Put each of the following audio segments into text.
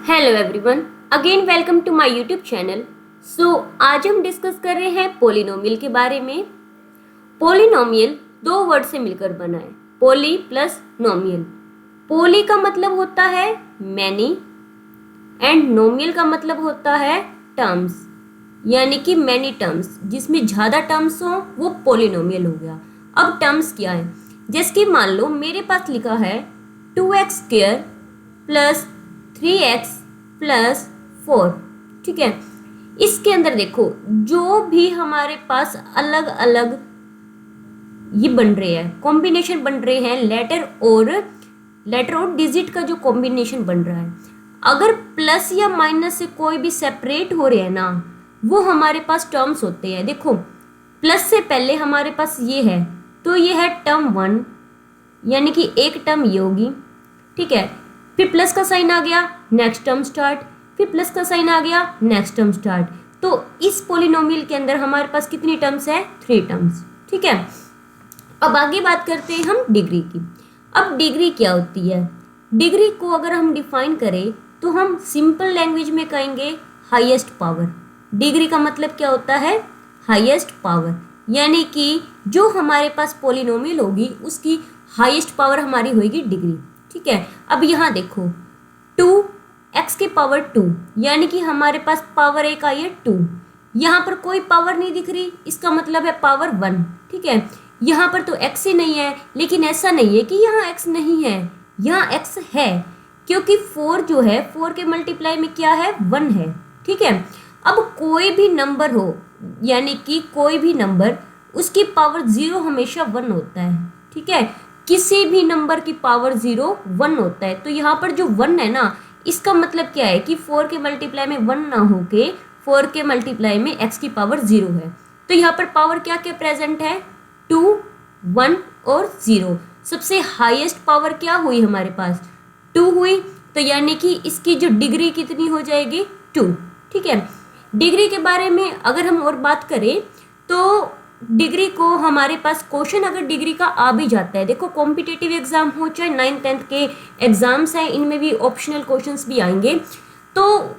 Hello everyone, again welcome to my YouTube channel. आज हम discuss कर रहे हैं पोलिनोमियल के बारे में। पोलिनोमियल दो वर्ड से मिलकर बना है, पोली प्लस नोमियल। पोली का मतलब होता है मैनी एंड नोमियल का मतलब होता है टर्म्स, यानी कि मैनी टर्म्स। जिसमें ज़्यादा टर्म्स हो वो पोलिनोमियल हो गया। अब टर्म्स क्या है, जैसे कि मान लो मेरे पास लिखा है 2x² प्लस 3x प्लस 4। ठीक है, इसके अंदर देखो जो भी हमारे पास अलग अलग ये बन रहे हैं, कॉम्बिनेशन बन रहे हैं, लेटर और डिजिट का जो कॉम्बिनेशन बन रहा है, अगर प्लस या माइनस से कोई भी सेपरेट हो रहे हैं ना, वो हमारे पास टर्म्स होते हैं। देखो प्लस से पहले हमारे पास ये है, तो ये है टर्म 1, यानी कि एक टर्म ये होगी। ठीक है, फिर प्लस का साइन आ गया, नेक्स्ट टर्म स्टार्ट, फिर प्लस का साइन आ गया, नेक्स्ट टर्म स्टार्ट। तो इस पोलिनोमियल के अंदर हमारे पास कितनी टर्म्स है? 3 टर्म्स। ठीक है, अब आगे बात करते हैं हम डिग्री की। अब डिग्री क्या होती है? डिग्री को अगर हम डिफाइन करें तो हम सिंपल लैंग्वेज में कहेंगे हाईएस्ट पावर। डिग्री का मतलब क्या होता है? हाईएस्ट पावर, यानी कि जो हमारे पास पोलिनोमियल होगी उसकी हाईएस्ट पावर हमारी होगी डिग्री। ठीक है, अब यहाँ देखो 2x की पावर 2, यानी कि हमारे पास पावर एक आई है 2। यहाँ पर कोई पावर नहीं दिख रही, इसका मतलब है पावर 1। ठीक है, यहाँ पर तो x ही नहीं है, लेकिन ऐसा नहीं है कि यहाँ x नहीं है, यहाँ x है, क्योंकि 4 जो है 4 के मल्टीप्लाई में क्या है? 1 है। ठीक है, अब कोई भी नंबर हो, यानी कि कोई भी नंबर, उसकी पावर 0 हमेशा 1 होता है। ठीक है, किसी भी नंबर की पावर 0 1 होता है। तो यहाँ पर जो 1 है ना, इसका मतलब क्या है कि 4 के मल्टीप्लाई में 1 ना होके 4 के मल्टीप्लाई में x की पावर 0 है। तो यहाँ पर पावर क्या क्या प्रेजेंट है? 2, 1 और 0। सबसे हाईएस्ट पावर क्या हुई हमारे पास? 2 हुई, तो यानी कि इसकी जो डिग्री कितनी हो जाएगी? 2। ठीक है, डिग्री के बारे में अगर हम और बात करें तो डिग्री को हमारे पास क्वेश्चन अगर डिग्री का आ भी जाता है, देखो कॉम्पिटिटिव एग्जाम हो चाहे 9th 10th के एग्जाम्स हैं, इनमें भी ऑप्शनल क्वेश्चंस भी आएंगे। तो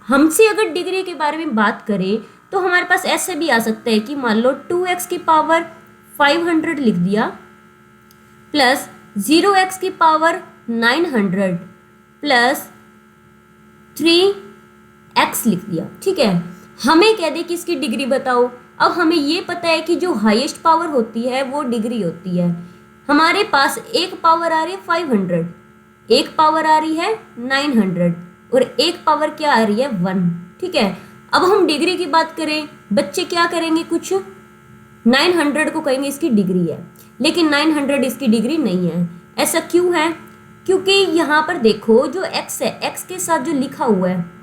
हमसे अगर डिग्री के बारे में बात करें तो हमारे पास ऐसे भी आ सकता है कि मान लो 2x की पावर 500 लिख दिया प्लस 0x की पावर 900 प्लस 3x लिख दिया। ठीक है, हमें कह दे कि इसकी डिग्री बताओ। अब हमें ये पता है कि जो हाईएस्ट पावर होती है वो डिग्री होती है। हमारे पास एक पावर आ रही है 500, एक पावर आ रही है 900 और एक पावर क्या आ रही है? 1। ठीक है, अब हम डिग्री की बात करें, बच्चे क्या करेंगे? कुछ 900 को कहेंगे इसकी डिग्री है, लेकिन 900 इसकी डिग्री नहीं है। ऐसा क्यों है? क्योंकि यहाँ पर देखो जो x है, x के साथ जो लिखा हुआ है,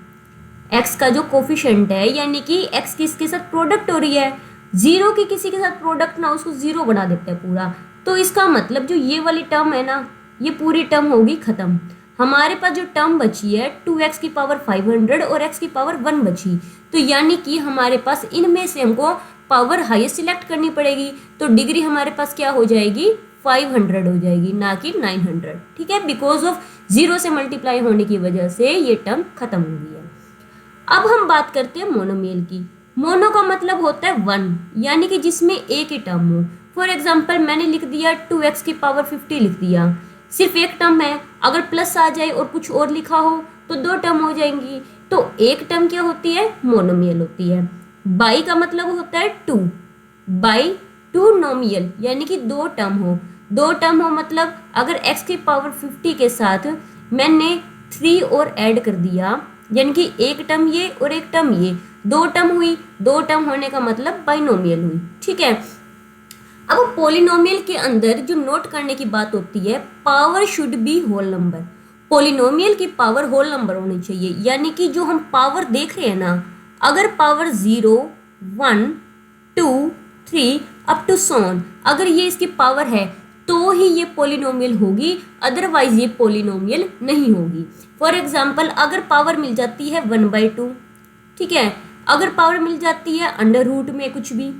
x का जो कोफिशिएंट है, यानी कि x किसके साथ प्रोडक्ट हो रही है, 0 की किसी के साथ प्रोडक्ट ना, उसको 0 बना देते हैं पूरा। तो इसका मतलब जो ये वाली टर्म है ना, ये पूरी टर्म होगी खत्म। हमारे पास जो टर्म बची है 2x की पावर 500 और x की पावर 1 बची, तो यानी कि हमारे पास इनमें से हमको पावर हाईएस्ट सिलेक्ट करनी पड़ेगी। तो डिग्री हमारे पास क्या हो जाएगी? 500 हो जाएगी, ना कि 900। ठीक है, बिकॉज ऑफ 0 से मल्टीप्लाई होने की वजह से ये टर्म खत्म हो गई है। अब हम बात करते हैं मोनोमियल की। मोनो का मतलब होता है 1, यानी कि जिसमें एक ही टर्म हो। फॉर एग्जाम्पल मैंने लिख दिया 2x की पावर 50 लिख दिया, सिर्फ एक टर्म है। अगर प्लस आ जाए और कुछ और लिखा हो तो 2 टर्म हो जाएंगी। तो एक टर्म क्या होती है? मोनोमियल होती है। बाई का मतलब होता है 2, बाई 2 नोमियल, यानी कि 2 टर्म हो। 2 टर्म हो मतलब अगर x की पावर 50 के साथ मैंने 3 और ऐड कर दिया, यानी कि एक टर्म ये और एक टर्म ये, 2 टर्म हुई। 2 टर्म होने का मतलब बाइनोमियल हुई। ठीक है, अब पोलिनोमियल के अंदर जो नोट करने की बात होती है, power should be whole number. Polynomial की पावर होल नंबर होनी चाहिए, यानी कि जो हम पावर देख रहे हैं ना, अगर पावर 0, 1, 2, 3 अप टू सोन, अगर ये इसकी पावर है तो ही ये पोलिनोमियल होगी, अदरवाइज ये पोलिनोमियल नहीं होगी। फॉर एग्जाम्पल अगर पावर मिल जाती है 1/2, ठीक है, अगर पावर मिल जाती है अंडर रूट में कुछ भी,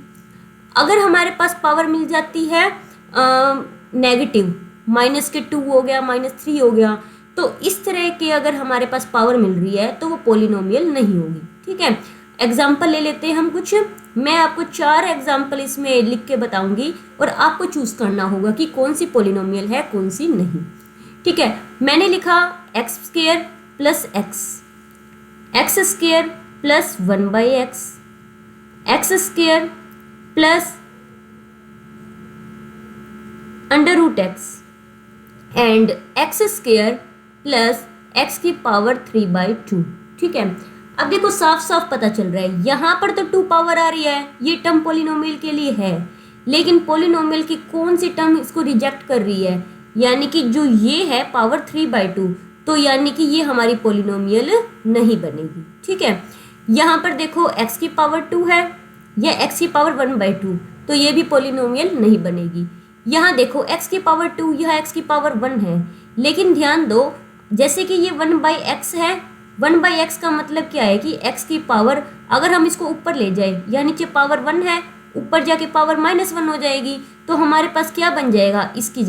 अगर हमारे पास पावर मिल जाती है नेगेटिव, -2 हो गया, -3 हो गया, तो इस तरह के अगर हमारे पास पावर मिल रही है तो वो पोलिनोमियल नहीं होगी। ठीक है, एग्जाम्पल ले लेते हैं हम कुछ। मैं आपको 4 एग्जाम्पल इसमें लिख के बताऊंगी और आपको चूज करना होगा कि कौन सी पोलिनोमियल है कौन सी नहीं। ठीक है, मैंने लिखा x square plus x square plus 1/x, x square plus √x and x square plus x की पावर 3/2। ठीक है, अब देखो साफ साफ पता चल रहा है, यहाँ पर तो 2 पावर आ रही है, ये टर्म पोलिनोमियल के लिए है, लेकिन पोलिनोमियल की कौन सी टर्म इसको रिजेक्ट कर रही है, यानी कि जो ये है पावर 3/2, तो यानी कि ये हमारी पोलिनोमियल नहीं बनेगी। ठीक है, यहाँ पर देखो x की पावर 2 है या x की पावर 1/2, तो ये भी पोलिनोमियल नहीं बनेगी। यहाँ देखो x की पावर 2 यह x की पावर 1 है, लेकिन ध्यान दो जैसे कि ये 1/x है, 1/x का मतलब क्या है कि x की पावर अगर हम इसको ऊपर ले जाए, या नीचे पावर 1 है ऊपर जाके पावर -1 हो जाएगी, तो हमारे पास क्या बन जाएगा, इसकी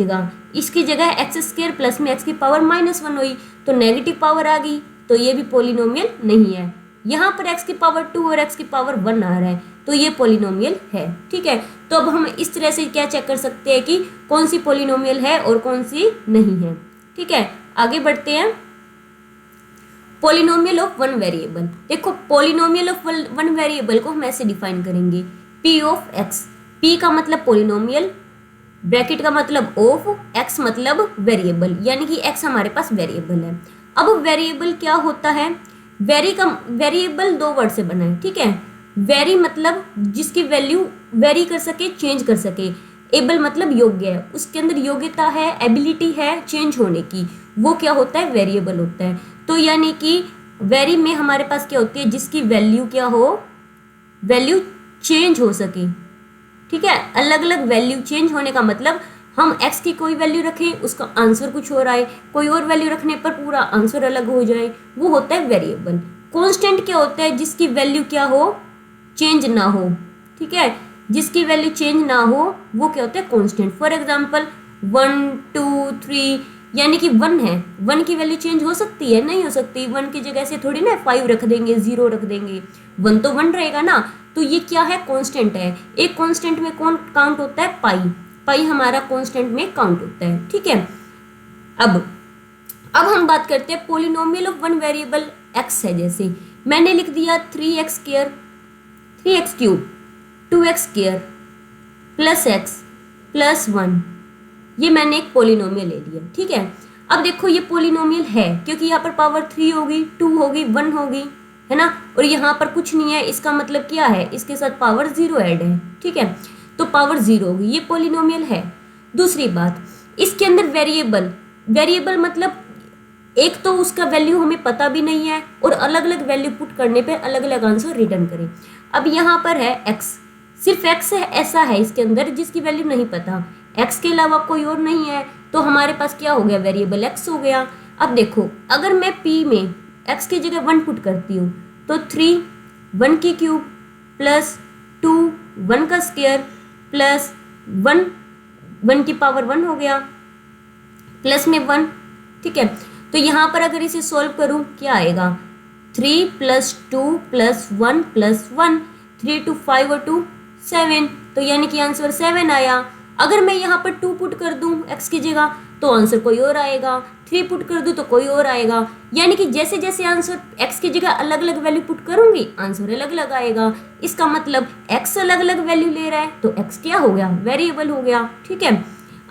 जगह एक्स स्क्वायर प्लस में x की पावर -1 हुई, तो नेगेटिव पावर आ गई, तो ये भी पोलिनोमियल नहीं है। यहाँ पर x की पावर 2 और x की पावर 1 आ रहा है, तो ये पोलिनोमियल है। ठीक है, तो अब हम इस तरह से क्या चेक कर सकते हैं कि कौन सी पोलिनोमियल है और कौन सी नहीं है। ठीक है, आगे बढ़ते हैं। पोलिनोमियल ऑफ वन वेरिएबल, देखो पोलिनोमियल ऑफ वन वेरिएबल को हम ऐसे डिफाइन करेंगे, p ऑफ x, p का मतलब पोलिनोमियल, ब्रैकेट का मतलब ऑफ, x मतलब वेरिएबल, यानी कि x हमारे पास वेरिएबल है। अब वेरिएबल क्या होता है, वेरिएबल 2 वर्ड से बना है। ठीक है, वेरी मतलब जिसकी वैल्यू वेरी कर सके, चेंज कर सके, एबल मतलब योग्य है, उसके अंदर योग्यता है, एबिलिटी है चेंज होने की, वो क्या होता है, वेरिएबल होता है। तो यानी कि वेरी में हमारे पास क्या होती है, जिसकी वैल्यू क्या हो, वैल्यू चेंज हो सके। ठीक है, अलग अलग वैल्यू चेंज होने का मतलब हम x की कोई वैल्यू रखें उसका आंसर कुछ हो रहा है, कोई और वैल्यू रखने पर पूरा आंसर अलग हो जाए, वो होता है वेरिएबल। कांस्टेंट क्या होता है, जिसकी वैल्यू क्या हो, चेंज ना हो। ठीक है, जिसकी वैल्यू चेंज ना हो वो क्या होता है, कांस्टेंट। फॉर एग्जांपल 1 2 3, यानी कि 1 है, 1 की वैल्यू चेंज हो सकती है, नहीं हो सकती, 1 की जगह से थोड़ी ना 5 रख देंगे, 0 रख देंगे, 1 तो 1 रहेगा ना। तो ये क्या है, कांस्टेंट है। एक कांस्टेंट में कौन काउंट होता है, पाई हमारा कांस्टेंट में काउंट होता है। ठीक है, अब हम बात करते हैं polynomial of one variable x है। जैसे मैंने लिख दिया 3x square 3x cube 2x square plus x plus 1, ये मैंने एक पोलिनोमियल ले लिया। ठीक है, अब देखो ये पोलिनोमियल है क्योंकि यहाँ पर पावर 3 होगी, 2 होगी, 1 होगी, है ना, और यहाँ पर कुछ नहीं है, इसका मतलब क्या है, इसके साथ पावर 0 ऐड है। ठीक है, तो पावर 0 होगी, ये पोलिनोमियल है। दूसरी बात, इसके अंदर वेरिएबल मतलब एक तो उसका वैल्यू हमें पता भी नहीं है और अलग अलग वैल्यू पुट करने पे अलग अलग आंसर रिटर्न करें। अब यहाँ पर है x, सिर्फ x है, ऐसा है इसके अंदर जिसकी वैल्यू नहीं पता, x के अलावा कोई और नहीं है, तो हमारे पास क्या हो गया, वेरिएबल x हो गया। अब देखो अगर मैं p में x की जगह 1 पुट करती हूँ तो 3 1 की क्यूब प्लस 2 1 का स्क्वायर प्लस 1 1 की पावर 1 हो गया प्लस में 1। ठीक है, तो यहाँ पर अगर इसे सॉल्व करूँ क्या आएगा, 3 + 2 + 1 + 1, 3 2 5 और 2 7, तो यानी कि आंसर 7 आया। अगर मैं यहाँ पर 2 पुट कर दूँ x की जगह तो आंसर कोई और आएगा, 3 पुट कर दूँ तो कोई और आएगा, यानी कि जैसे जैसे आंसर x की जगह अलग अलग वैल्यू पुट करूँगी आंसर अलग अलग आएगा। इसका मतलब x अलग अलग वैल्यू ले रहा है तो x क्या हो गया, वेरिएबल हो गया। ठीक है,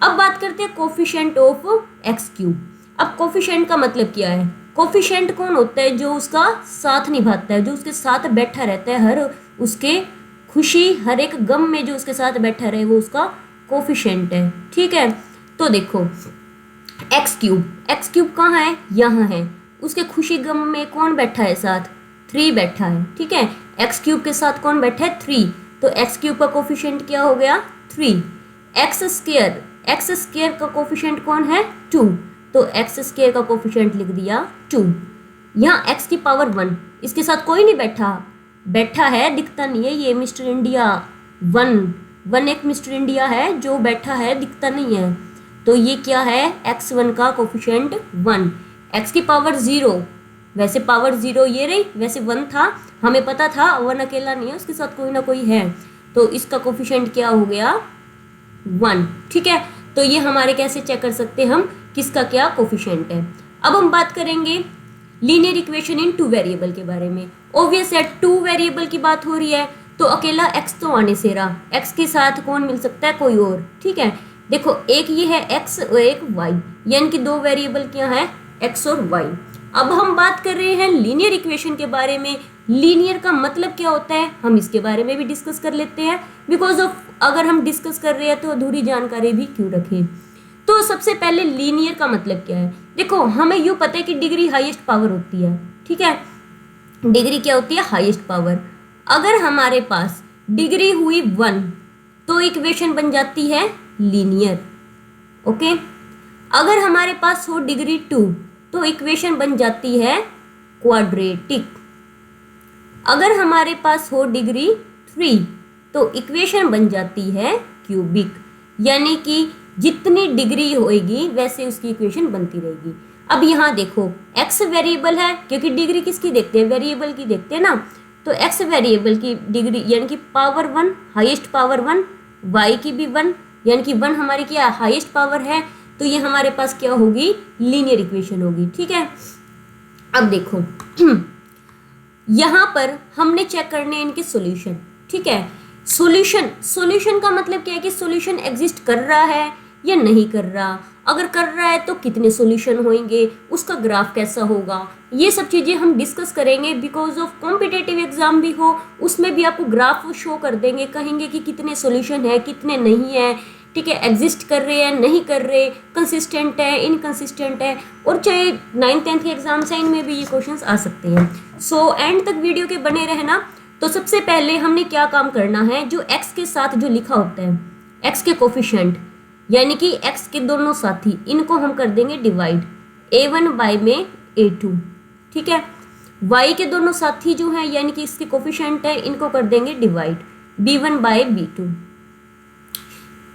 अब बात करते हैं कोफिशिएंट ऑफ एक्स क्यूब। अब कोफिशिएंट का मतलब क्या है, कोफिशिएंट कौन होता है, जो उसका साथ निभाता है, जो उसके साथ बैठा रहता है, हर उसके खुशी हर एक गम में जो उसके साथ बैठा रहे वो उसका कोफिशिएंट है। ठीक है, तो देखो एक्स क्यूब कहाँ है, यहाँ है, उसके खुशी गम में कौन बैठा है साथ, 3 बैठा है। ठीक है, एक्स क्यूब के साथ कौन बैठा है, 3, तो एक्स क्यूब का कोफिशिएंट क्या हो गया, 3। एक्स स्क्वायर का कोफिशिएंट कौन है, 2, तो एक्स स्क्वायर का कोफिशिएंट लिख दिया 2। यहाँ एक्स की पावर 1, इसके साथ कोई नहीं बैठा है, दिखता नहीं है, ये मिस्टर इंडिया 1 एक मिस्टर इंडिया है जो बैठा है, दिखता नहीं है, तो ये क्या है, x1 का कोफिशिएंट 1, x की पावर 0, वैसे पावर 0 ये रही, वैसे 1 था, हमें पता था 1 अकेला नहीं है, उसके साथ कोई ना कोई है, तो इसका कोफिशिएंट क्या हो गया 1। ठीक है, तो ये हमारे कैसे चेक कर सकते हैं हम किसका क्या कोफिशिएंट है। अब हम बात करेंगे लीनियर इक्वेशन इन 2 वेरिएबल के बारे में। ऑब्वियस है 2 वेरिएबल की बात हो रही है, तो अकेला x तो आने से रहा, x के साथ कौन मिल सकता है, कोई और। ठीक है, देखो एक ये है x और एक y, यानी कि 2 वेरिएबल क्या है x और y। अब हम बात कर रहे हैं लीनियर इक्वेशन के बारे में। लीनियर का मतलब क्या होता है, हम इसके बारे में भी डिस्कस कर लेते हैं, बिकॉज ऑफ अगर हम डिस्कस कर रहे हैं तो अधूरी जानकारी भी क्यों रखें। तो सबसे पहले लीनियर का मतलब क्या है, देखो हमें यूँ पता है कि डिग्री हाईएस्ट पावर होती है। ठीक है, डिग्री क्या होती है, हाईएस्ट पावर। अगर हमारे पास डिग्री हुई 1 तो इक्वेशन बन जाती है लीनियर। ओके, अगर हमारे पास हो डिग्री 2 तो इक्वेशन बन जाती है क्वाड्रेटिक। अगर हमारे पास हो डिग्री 3 तो इक्वेशन बन जाती है क्यूबिक, यानी कि जितनी डिग्री होएगी वैसे उसकी इक्वेशन बनती रहेगी। अब यहाँ देखो x वेरिएबल है, क्योंकि डिग्री किसकी देखते हैं, वेरिएबल की देखते हैं ना, तो x वेरिएबल की डिग्री यानी कि पावर 1, हाईएस्ट पावर 1, y की भी 1, यानी कि 1 हमारी क्या हाईएस्ट पावर है, तो ये हमारे पास क्या होगी, लीनियर इक्वेशन होगी। ठीक है, अब देखो यहाँ पर हमने चेक करने हैं इनके सॉल्यूशन। ठीक है, सॉल्यूशन का मतलब क्या है कि सॉल्यूशन एग्जिस्ट कर रहा है या नहीं कर रहा, अगर कर रहा है तो कितने सॉल्यूशन होंगे, उसका ग्राफ कैसा होगा, ये सब चीज़ें हम डिस्कस करेंगे। बिकॉज ऑफ कॉम्पिटेटिव एग्जाम भी हो उसमें भी आपको ग्राफ शो कर देंगे, कहेंगे कि कितने सॉल्यूशन है कितने नहीं है। ठीक है, एग्जिस्ट कर रहे हैं नहीं कर रहे, कंसिस्टेंट है इनकंसिस्टेंट है, और चाहे 9th 10th के एग्जाम साइन में भी ये क्वेश्चंस आ सकते हैं। सो एंड तक वीडियो के बने रहना। तो सबसे पहले हमने क्या काम करना है, जो x के साथ जो लिखा होता है x के कोफिशिएंट, यानी कि x के दोनों साथी, इनको हम कर देंगे डिवाइड a1 बाय में a2। ठीक है, y के दोनों साथी जो हैं यानी कि इसके कोफिशिएंट है, इनको कर देंगे डिवाइड b1 बाय b2।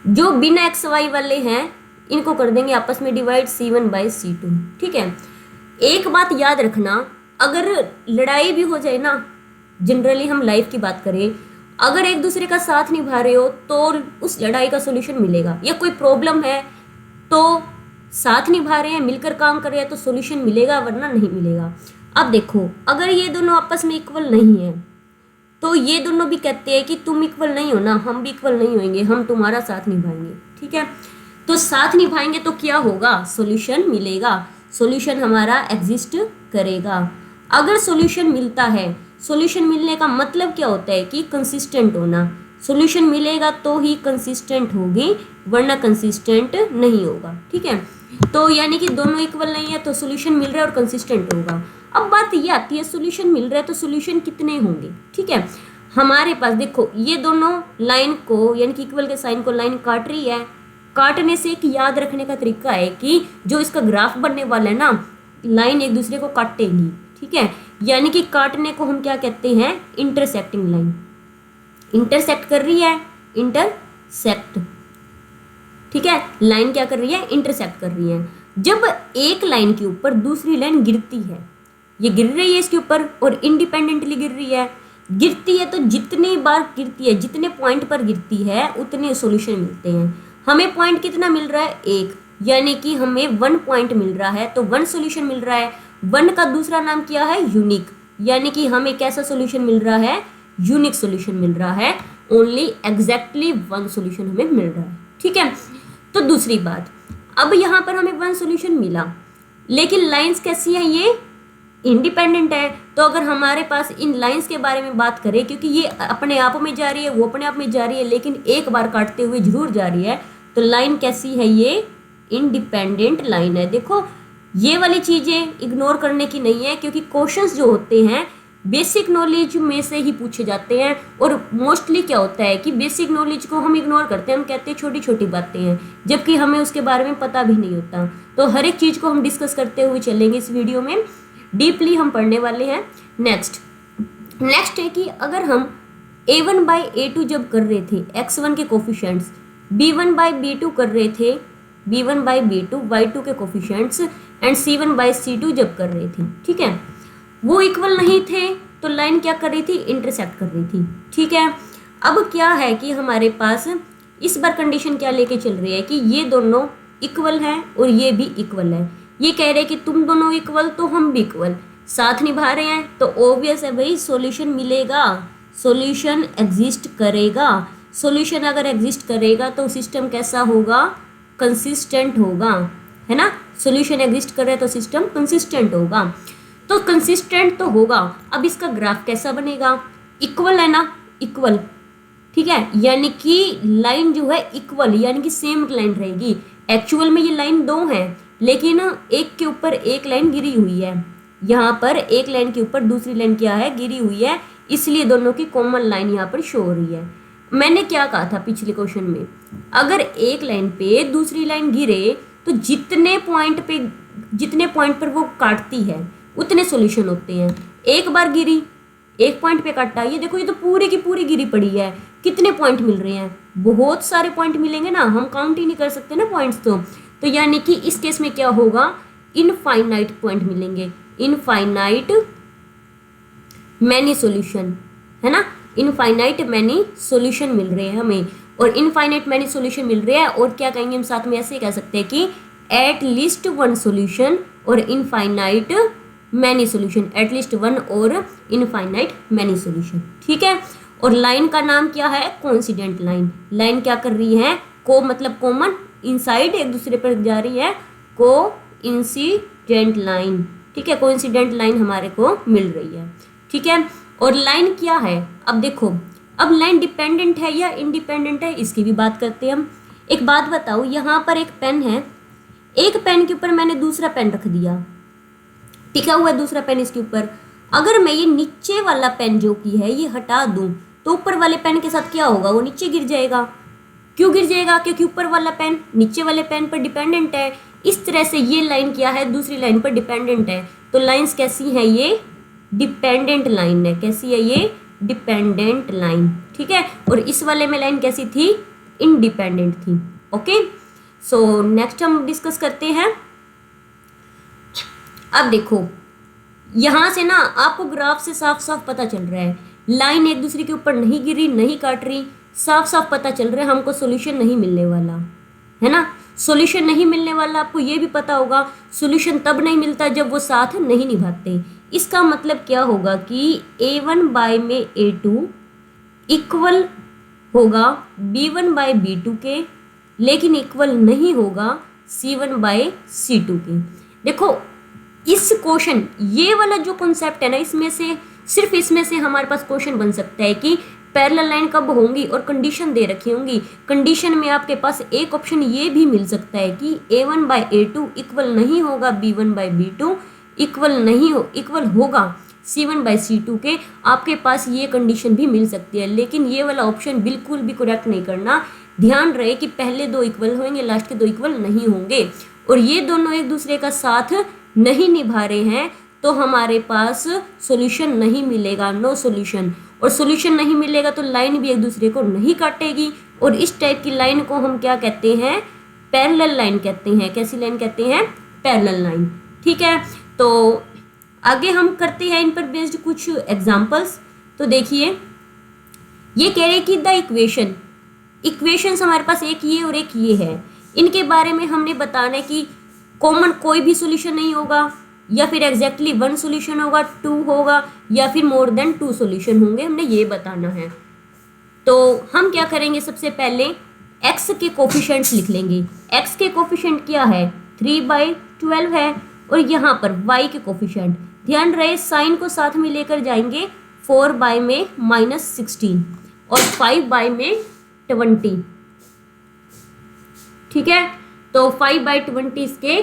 जो बिना एक्स वाई वाले हैं इनको कर देंगे आपस में डिवाइड c1 बाय c2। ठीक है, एक बात याद रखना, अगर लड़ाई भी हो जाए ना, जनरली हम लाइफ की बात करें, अगर एक दूसरे का साथ निभा रहे हो तो उस लड़ाई का सॉल्यूशन मिलेगा, या कोई प्रॉब्लम है तो साथ निभा रहे हैं मिलकर काम कर रहे हैं तो सॉल्यूशन मिलेगा, वरना नहीं मिलेगा। अब देखो अगर ये दोनों आपस में इक्वल नहीं है तो ये दोनों भी कहते हैं कि तुम इक्वल नहीं हो ना, हम भी इक्वल नहीं होंगे, हम तुम्हारा साथ निभाएंगे। ठीक है, तो साथ निभाएंगे तो क्या होगा, सॉल्यूशन मिलेगा, सॉल्यूशन हमारा एग्जिस्ट करेगा। अगर सॉल्यूशन मिलता है, सॉल्यूशन मिलने का मतलब क्या होता है कि कंसिस्टेंट होना, सॉल्यूशन मिलेगा तो ही कंसिस्टेंट होगी, वरना कंसिस्टेंट नहीं होगा। ठीक है, तो यानी कि दोनों इक्वल नहीं है तो सॉल्यूशन मिल रहा है और कंसिस्टेंट होगा। अब बात ये आती है सॉल्यूशन मिल रहा है तो सॉल्यूशन कितने होंगे। ठीक है, हमारे पास देखो ये दोनों लाइन को यानी कि इक्वल के साइन को लाइन काट रही है, काटने से एक याद रखने का तरीका है कि जो इसका ग्राफ बनने वाला है ना, लाइन एक दूसरे को काटेंगी। ठीक है, यानी कि काटने को हम क्या कहते हैं, इंटरसेक्टिंग लाइन। इंटरसेक्ट कर रही है, इंटरसेक्ट। ठीक है, लाइन क्या कर रही है, इंटरसेक्ट कर रही है। जब एक लाइन के ऊपर दूसरी लाइन गिरती है, ये गिर रही है इसके ऊपर और इंडिपेंडेंटली गिर रही है, गिरती है तो जितनी बार गिरती है, जितने पॉइंट पर गिरती है उतने सॉल्यूशन मिलते हैं। हमें पॉइंट कितना मिल रहा है, 1, यानी कि हमें 1 पॉइंट मिल रहा है तो 1 सॉल्यूशन मिल रहा है। 1 का दूसरा नाम क्या है, यूनिक, यानी कि हमें कैसा सॉल्यूशन मिल रहा है, यूनिक सॉल्यूशन मिल रहा है। ओनली एग्जैक्टली 1 सॉल्यूशन हमें मिल रहा है। ठीक है, तो दूसरी बात, अब यहाँ पर हमें 1 सॉल्यूशन मिला, लेकिन लाइंस कैसी है, ये इंडिपेंडेंट है। तो अगर हमारे पास इन लाइंस के बारे में बात करें, क्योंकि ये अपने आप में जा रही है, वो अपने आप में जा रही है, लेकिन एक बार काटते हुए जरूर जा रही है, तो लाइन कैसी है, ये इंडिपेंडेंट लाइन है। देखो ये वाली चीज़ें इग्नोर करने की नहीं है, क्योंकि क्वेश्चंस जो होते हैं बेसिक नॉलेज में से ही पूछे जाते हैं, और मोस्टली क्या होता है कि बेसिक नॉलेज को हम इग्नोर करते हैं, हम कहते हैं छोटी छोटी बातें हैं, जबकि हमें उसके बारे में पता भी नहीं होता। तो हर एक चीज़ को हम डिस्कस करते हुए चलेंगे इस वीडियो में, डीपली हम पढ़ने वाले हैं। नेक्स्ट है कि अगर हम a1 बाई a2 जब कर रहे थे, x1 के कोफिशिएंट्स b1 बाई b2 कर रहे थे, b1 बाई b2 y2 के कोफिशिएंट्स, एंड C1/C2 जब कर रही थी, ठीक है, वो इक्वल नहीं थे तो लाइन क्या कर रही थी, इंटरसेक्ट कर रही थी, ठीक है। अब क्या है कि हमारे पास इस बार कंडीशन क्या लेके चल रही है कि ये दोनों इक्वल हैं और ये भी इक्वल है। ये कह रहे हैं कि तुम दोनों इक्वल तो हम भी इक्वल, साथ निभा रहे हैं, तो ऑब्वियस है भाई सॉल्यूशन मिलेगा, सॉल्यूशन एग्जिस्ट करेगा। सॉल्यूशन अगर एग्जिस्ट करेगा तो सिस्टम कैसा होगा, कंसिस्टेंट होगा, है ना। सॉल्यूशन एग्जिस्ट कर रहा है तो सिस्टम कंसिस्टेंट होगा, तो कंसिस्टेंट तो होगा। अब इसका ग्राफ कैसा बनेगा, इक्वल है ना, इक्वल, ठीक है, यानी कि लाइन जो है इक्वल, यानी कि सेम लाइन रहेगी। एक्चुअल में ये लाइन दो है, लेकिन एक के ऊपर एक लाइन गिरी हुई है, यहाँ पर एक लाइन के ऊपर दूसरी लाइन क्या है, गिरी हुई है, इसलिए दोनों की कॉमन लाइन यहाँ पर शो हो रही है। मैंने क्या कहा था पिछले क्वेश्चन में, अगर एक लाइन पे दूसरी लाइन गिरे तो जितने पॉइंट पर वो काटती है उतने सॉल्यूशन होते हैं। एक बार गिरी, एक पॉइंट पे काटा, ये देखो ये तो पूरी की पूरी गिरी पड़ी है, कितने पॉइंट मिल रहे हैं, बहुत सारे पॉइंट मिलेंगे ना, हम काउंट ही नहीं कर सकते ना पॉइंट्स। तो यानी कि इस केस में क्या होगा, इनफाइनाइट पॉइंट मिलेंगे, इनफाइनाइट मैनी सॉल्यूशन, है ना, इनफाइनाइट मैनी सॉल्यूशन मिल रहे हैं हमें, और इनफाइनाइट मैनी सॉल्यूशन मिल रहे हैं, और क्या कहेंगे हम साथ में, ऐसे कह सकते हैं कि एट लीस्ट वन सॉल्यूशन और infinite many solution, at least one और इनफाइनाइट मैनी सॉल्यूशन, ठीक है। और लाइन का नाम क्या है, कोइंसिडेंट लाइन। लाइन क्या कर रही है, को मतलब कॉमन, इनसाइड एक दूसरे पर जा रही है, कोइंसिडेंट लाइन, ठीक है, कोइंसिडेंट लाइन हमारे को मिल रही है, ठीक है। और लाइन क्या है, अब देखो, अब लाइन डिपेंडेंट है या इंडिपेंडेंट है, इसकी भी बात करते हैं हम। एक बात बताओ, यहाँ पर एक पेन है, एक पेन के ऊपर मैंने दूसरा पेन रख दिया, टिका हुआ है दूसरा पेन इसके ऊपर, अगर मैं ये नीचे वाला पेन जो की है ये हटा दूं तो ऊपर वाले पेन के साथ क्या होगा, वो नीचे गिर जाएगा। क्यों गिर जाएगा, क्योंकि ऊपर वाला पेन नीचे वाले पेन पर डिपेंडेंट है। इस तरह से ये लाइन क्या है, दूसरी लाइन पर डिपेंडेंट है। तो लाइंस कैसी है, ये डिपेंडेंट लाइन है, कैसी है ये, डिपेंडेंट लाइन, ठीक है। और इस वाले में लाइन कैसी थी, इंडिपेंडेंट थी, ओके। सो नेक्स्ट हम डिस्कस करते हैं। अब देखो यहाँ से ना आपको ग्राफ से साफ साफ पता चल रहा है, लाइन एक दूसरे के ऊपर नहीं गिरी, नहीं काट रही, साफ साफ पता चल रहा है हमको सॉल्यूशन नहीं मिलने वाला, है ना। सॉल्यूशन नहीं मिलने वाला, आपको ये भी पता होगा सॉल्यूशन तब नहीं मिलता जब वो साथ नहीं निभाते। इसका मतलब क्या होगा कि A1 में A2 इक्वल होगा B1/B2 के, लेकिन इक्वल नहीं होगा C1/C2 के। देखो इस क्वेश्चन, ये वाला जो कॉन्सेप्ट है ना, इसमें से सिर्फ इसमें से हमारे पास क्वेश्चन बन सकता है कि पैरेलल लाइन कब होंगी, और कंडीशन दे रखी होंगी। कंडीशन में आपके पास एक ऑप्शन ये भी मिल सकता है कि A1/A2 इक्वल नहीं होगा B1/B2, इक्वल होगा C1/C2 के। आपके पास ये कंडीशन भी मिल सकती है, लेकिन ये वाला ऑप्शन बिल्कुल भी करेक्ट नहीं करना। ध्यान रहे कि पहले दो इक्वल होंगे, लास्ट के दो इक्वल नहीं होंगे, और ये दोनों एक दूसरे का साथ नहीं निभा रहे हैं, तो हमारे पास सॉल्यूशन नहीं मिलेगा, नो सॉल्यूशन। और सॉल्यूशन नहीं मिलेगा तो लाइन भी एक दूसरे को नहीं काटेगी, और इस टाइप की लाइन को हम क्या कहते हैं, पैरेलल लाइन कहते हैं। कैसी लाइन कहते हैं, पैरेलल लाइन, ठीक है। तो आगे हम करते हैं इन पर बेस्ड कुछ एग्जांपल्स। तो देखिए ये कह रहे हैं कि द इक्वेशंस हमारे पास एक ये और एक ये है, इनके बारे में हमने बताना है कि कॉमन कोई भी सॉल्यूशन नहीं होगा, या फिर एग्जैक्टली वन सॉल्यूशन होगा, टू होगा, या फिर मोर देन टू सॉल्यूशन होंगे, हमने ये बताना है। तो हम क्या करेंगे, सबसे पहले x के कोफिशिएंट्स लिख लेंगे। x के कोफिशिएंट क्या है, 3/12 है, और यहाँ पर y के कोफिशिएंट, ध्यान रहे साइन को साथ में लेकर जाएंगे, 4 में -16 और 5 में 20, ठीक है। तो 5/20 इसके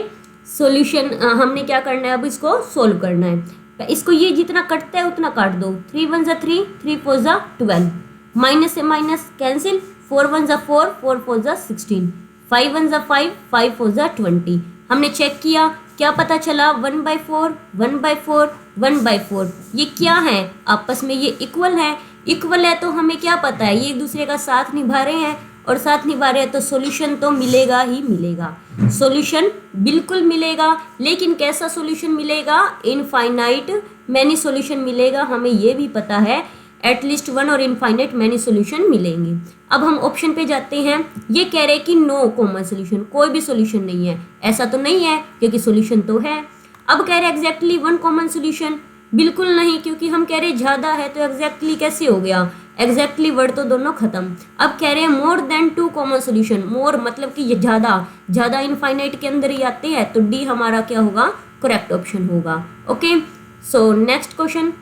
सॉल्यूशन हमने क्या करना है, अब इसको सोल्व करना है। इसको ये जितना कटता है उतना काट दो, 3 1 3, 3 4 12, माइनस से माइनस कैंसिल, 4 1 4, 4 4 16, 5 1 5, 5 4 20। हमने चेक किया, क्या पता चला, 1/4, 1/4, 1/4। ये क्या है, आपस में ये इक्वल है। इक्वल है तो हमें क्या पता है, ये एक दूसरे का साथ निभा रहे हैं, और 7 निभा रहे हैं तो सॉल्यूशन तो मिलेगा ही मिलेगा, सॉल्यूशन बिल्कुल मिलेगा। लेकिन कैसा सॉल्यूशन मिलेगा? इनफाइनाइट मैनी सॉल्यूशन मिलेगा, हमें ये भी पता है एटलीस्ट 1 और इनफाइनाइट मैनी सॉल्यूशन मिलेंगे। अब हम ऑप्शन पे जाते हैं। ये कह रहे हैं कि नो कॉमन सॉल्यूशन, कोई भी सॉल्यूशन नहीं है। ऐसा तो नहीं है क्योंकि सॉल्यूशन तो है। अब कह रहे हैं एग्जैक्टली 1 कॉमन सॉल्यूशन, बिल्कुल नहीं, क्योंकि हम कह रहे हैं ज़्यादा है तो एग्जैक्टली कैसे हो गया? एग्जैक्टली वर्ड तो दोनों खत्म। अब कह रहे हैं मोर देन 2 कॉमन सॉल्यूशन, मोर मतलब कि ये ज़्यादा इनफाइनाइट के अंदर ही आते हैं, तो डी हमारा क्या होगा? करेक्ट ऑप्शन होगा। Okay, so next question,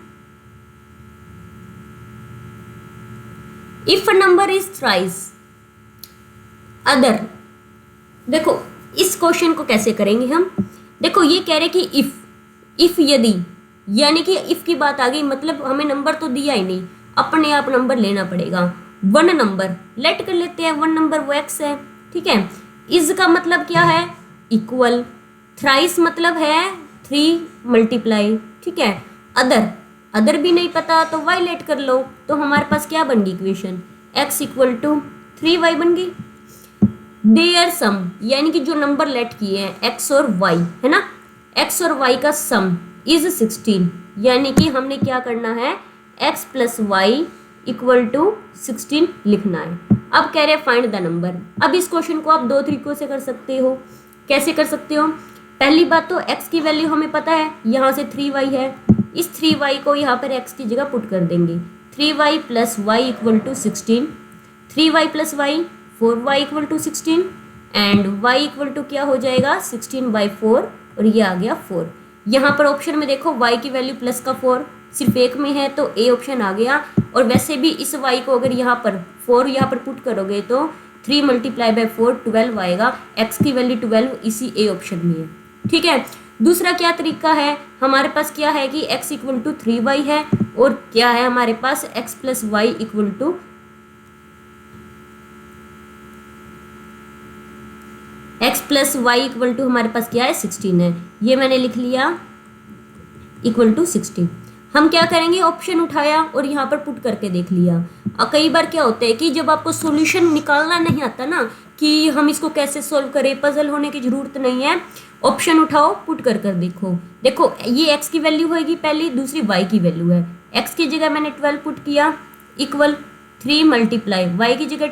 if a number is thrice other. देखो इस क्वेश्चन को कैसे करेंगे हम? देखो ये कह रहे कि इफ यदि, यानी कि इफ की बात आ गई, मतलब हमें नंबर तो दिया ही नहीं, अपने आप नंबर लेना पड़ेगा। 1 नंबर लेट कर लेते हैं, 1 नंबर वो x है, ठीक है। इज का मतलब क्या है? इक्वल। थ्राइस मतलब है 3 मल्टीप्लाई, ठीक है। अदर भी नहीं पता तो y लेट कर लो, तो हमारे पास क्या बन गई equation? x equal to 3y बन गई। देयर सम, यानी कि जो नंबर लेट किए हैं x और y, है ना, x और y का सम इज 16, यानी कि हमने क्या करना है? x plus y equal to 16 लिखना है। अब कह रहे फाइंड द नंबर। अब इस क्वेश्चन को आप 2 तरीकों से कर सकते हो। कैसे कर सकते हो? पहली बात तो x की वैल्यू हमें पता है, यहाँ से 3y है, इस 3y को यहाँ पर x की जगह पुट कर देंगे। 3y plus y equal to 16, 3y plus y 4y equal to 16 and y equal to क्या हो जाएगा? 16/4, और ये आ गया 4। यहाँ पर ऑप्शन में देखो y की वैल्यू प्लस का 4 सिर्फ एक में है तो ए ऑप्शन आ गया। और वैसे भी इस y को अगर यहाँ पर 4 यहाँ पर पुट करोगे तो 3 मल्टीप्लाई बाय 4 12 आएगा। x की वैल्यू 12 इसी ए ऑप्शन में है, ठीक है। दूसरा क्या तरीका है? हमारे पास क्या है कि x इक्वल टू 3y है, और क्या है हमारे पास? x plus y equal to x plus y equal to हमारे पास क्या है? 16 है। ये मैंने लिख लिया इक्वल टू 16। हम क्या करेंगे? ऑप्शन उठाया और यहाँ पर पुट करके देख लिया। और कई बार क्या होता है कि जब आपको सॉल्यूशन निकालना नहीं आता ना, कि हम इसको कैसे सॉल्व करें, पजल होने की जरूरत नहीं है, ऑप्शन उठाओ, पुट कर देखो। देखो ये x की वैल्यू होगी पहली, दूसरी y की वैल्यू है। x की जगह मैंने 12 पुट किया इक्वल 3 मल्टीप्लाई, y की जगह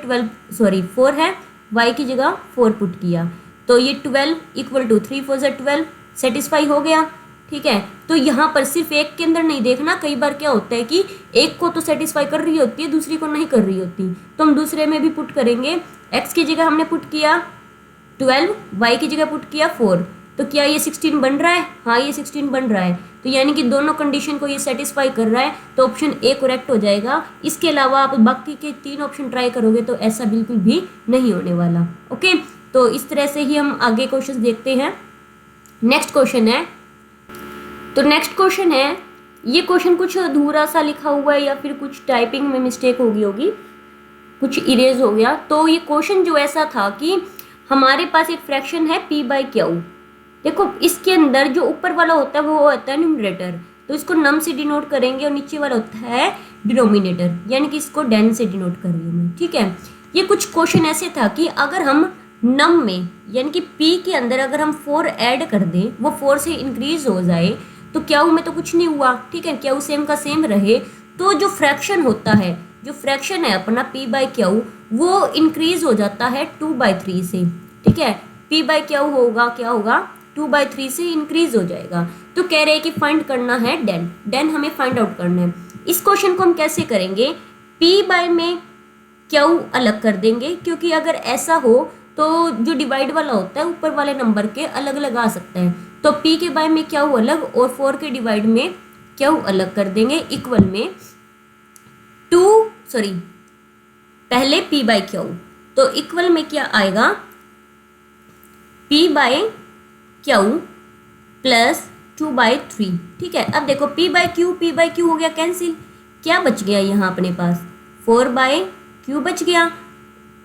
4 है, y की जगह 4 पुट किया, तो ये 12 इक्वल टू 3 4 12 सेटिस्फाई हो गया, ठीक है। तो यहाँ पर सिर्फ एक के अंदर नहीं देखना, कई बार क्या होता है कि एक को तो सेटिस्फाई कर रही होती है, दूसरी को नहीं कर रही होती, तो हम दूसरे में भी पुट करेंगे। x की जगह हमने पुट किया 12, y की जगह पुट किया 4, तो क्या ये 16 बन रहा है? हाँ ये 16 बन रहा है, तो यानी कि दोनों कंडीशन को ये सेटिस्फाई कर रहा है, तो ऑप्शन ए करेक्ट हो जाएगा। इसके अलावा आप बाकी के 3 ऑप्शन ट्राई करोगे तो ऐसा बिल्कुल भी नहीं होने वाला। ओके, तो इस तरह से ही हम आगे क्वेश्चन देखते हैं। नेक्स्ट क्वेश्चन है, तो नेक्स्ट क्वेश्चन है, ये क्वेश्चन कुछ अधूरा सा लिखा हुआ है या फिर कुछ टाइपिंग में मिस्टेक हो गई होगी, कुछ इरेज हो गया। तो ये क्वेश्चन जो ऐसा था कि हमारे पास एक फ्रैक्शन है p/q। देखो इसके अंदर जो ऊपर वाला होता है वो होता है न्यूमरेटर, तो इसको नम से डिनोट करेंगे, और नीचे वाला होता है डिनोमिनेटर, यानी कि इसको डेन से डिनोट कर रही हूँ मैं, ठीक है। ये कुछ क्वेश्चन ऐसे था कि अगर हम नम में यानी कि p के अंदर अगर हम 4 ऐड कर दें, वो 4 से इंक्रीज हो जाए, तो क्या में तो कुछ नहीं हुआ, ठीक है, क्या सेम का सेम रहे, तो जो फ्रैक्शन होता है, जो फ्रैक्शन है अपना p/q, वो इंक्रीज हो जाता है 2/3 से, ठीक है। p/q होगा, क्या होगा? 2/3 से इंक्रीज हो जाएगा। तो कह रहे हैं कि फाइंड करना है डेन हमें फाइंड आउट करना है। इस क्वेश्चन को हम कैसे करेंगे? p में q अलग कर देंगे, क्योंकि अगर ऐसा हो तो जो डिवाइड वाला होता है ऊपर वाले नंबर के अलग अलग आ सकता है, तो p के बाय में q अलग और 4 के डिवाइड में q अलग कर देंगे, इक्वल में पहले p/q, तो इक्वल में क्या आएगा? p/q प्लस 2/3, ठीक है। अब देखो p/q हो गया कैंसिल, क्या बच गया यहाँ अपने पास? 4/q बच गया,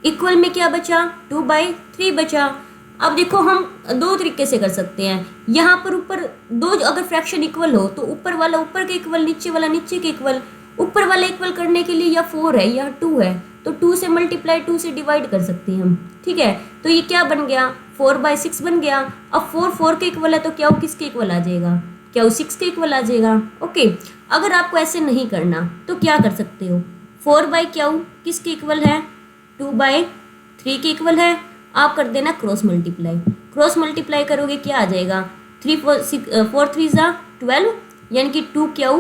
इक्वल में क्या बचा? 2/3 बचा। अब देखो हम 2 तरीके से कर सकते हैं, यहाँ पर ऊपर दो अगर फ्रैक्शन इक्वल हो तो ऊपर वाला ऊपर के इक्वल, नीचे वाला नीचे के इक्वल। ऊपर वाला इक्वल करने के लिए या 4 है या 2 है, तो 2 से मल्टीप्लाई 2 से डिवाइड कर सकते हैं हम, ठीक है। तो ये क्या बन गया, 4/6 बन गया। अब 4 के इक्वल है तो क्या किसके इक्वल आ जाएगा, क्या 6 के इक्वल आ जाएगा। ओके, अगर आपको ऐसे नहीं करना तो क्या कर सकते हो, 4/क्या किसके इक्वल है, 2/3 के इक्वल है। आप कर देना क्रॉस मल्टीप्लाई करोगे क्या आ जाएगा, 4 3 12, यानी कि 2 क्या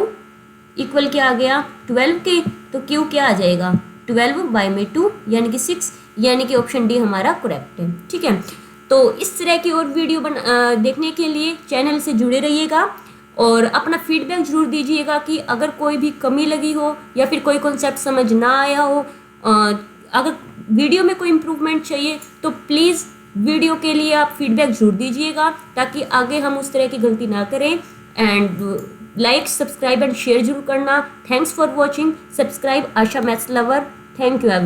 इक्वल क्या आ गया 12 के, तो क्यू क्या आ जाएगा 12/2 यानी कि 6, यानी कि ऑप्शन डी हमारा करेक्ट है, ठीक है। तो इस तरह की और वीडियो देखने के लिए चैनल से जुड़े रहिएगा और अपना फीडबैक जरूर दीजिएगा कि अगर कोई भी कमी लगी हो या फिर कोई कॉन्सेप्ट समझ ना आया हो, अगर वीडियो में कोई इम्प्रूवमेंट चाहिए तो प्लीज़ वीडियो के लिए आप फीडबैक जरूर दीजिएगा ताकि आगे हम उस तरह की गलती ना करें। And like, subscribe and share जरूर करना। Thanks for watching. Subscribe Asha maths lover. Thank you everyone.